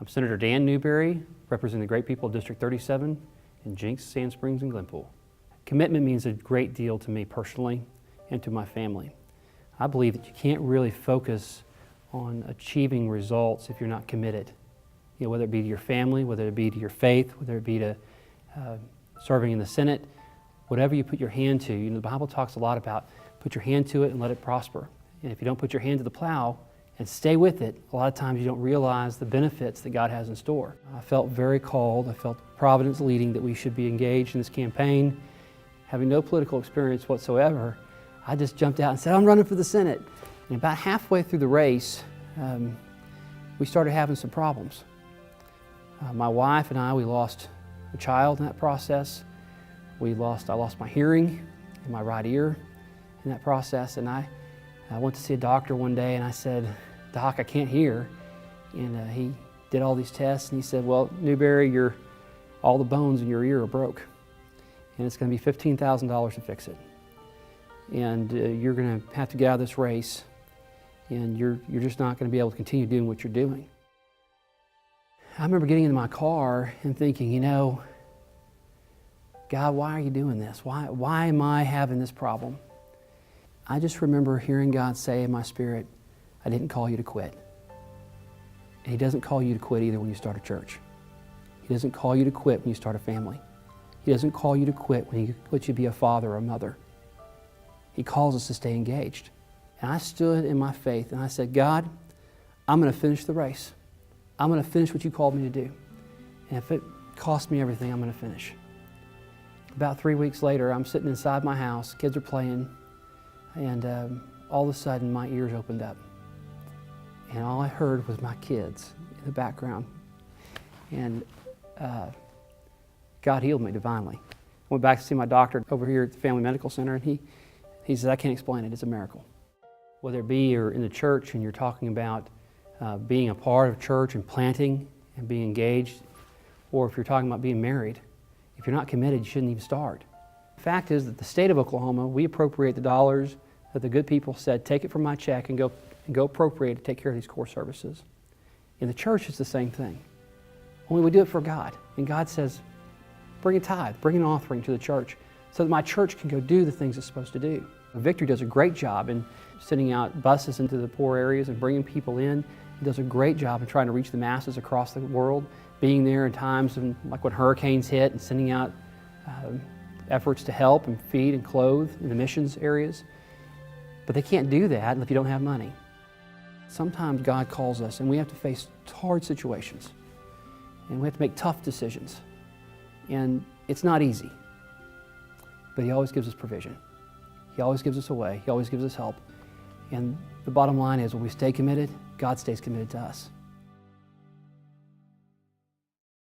I'm Senator Dan Newberry, representing the great people of District 37 in Jinx, Sand Springs, and Glenpool. Commitment means a great deal to me personally and to my family. I believe that you can't really focus on achieving results if you're not committed. You know, whether it be to your family, whether it be to your faith, whether it be to serving in the Senate, whatever you put your hand to. You know, the Bible talks a lot about put your hand to it and let it prosper. And if you don't put your hand to the plow and stay with it, a lot of times you don't realize the benefits that God has in store. I felt very called. I felt Providence leading that we should be engaged in this campaign. Having no political experience whatsoever, I just jumped out and said, I'm running for the Senate. And about halfway through the race, we started having some problems. My wife and I, we lost a child in that process. I lost my hearing in my right ear in that process. And I went to see a doctor one day and I said, Doc, I can't hear. And he did all these tests and he said, well, Newberry, all the bones in your ear are broke. And it's going to be $15,000 to fix it. And you're going to have to get out of this race, and you're just not going to be able to continue doing what you're doing. I remember getting into my car and thinking, you know, God, why are you doing this? Why am I having this problem? I just remember hearing God say in my spirit, I didn't call you to quit. And He doesn't call you to quit either when you start a church. He doesn't call you to quit when you start a family. He doesn't call you to quit when He lets you be a father or a mother. He calls us to stay engaged. And I stood in my faith and I said, God, I'm going to finish the race. I'm going to finish what you called me to do. And if it costs me everything, I'm going to finish. About 3 weeks later, I'm sitting inside my house, kids are playing, and all of a sudden my ears opened up. And all I heard was my kids in the background. And God healed me divinely. I went back to see my doctor over here at the Family Medical Center, and he said, I can't explain it, it's a miracle. Whether it be you're in the church and you're talking about being a part of church and planting and being engaged, or if you're talking about being married, if you're not committed, you shouldn't even start. The fact is that the state of Oklahoma, we appropriate the dollars that the good people said, take it from my check and go appropriate to take care of these core services. In the church, it's the same thing. Only we do it for God. And God says, bring a tithe, bring an offering to the church so that my church can go do the things it's supposed to do. Victory does a great job in sending out buses into the poor areas and bringing people in. It does a great job in trying to reach the masses across the world, being there in times like when hurricanes hit and sending out efforts to help and feed and clothe in the missions areas. But they can't do that if you don't have money. Sometimes God calls us and we have to face hard situations and we have to make tough decisions. And it's not easy, but He always gives us provision. He always gives us a way. He always gives us help. And the bottom line is when we stay committed, God stays committed to us.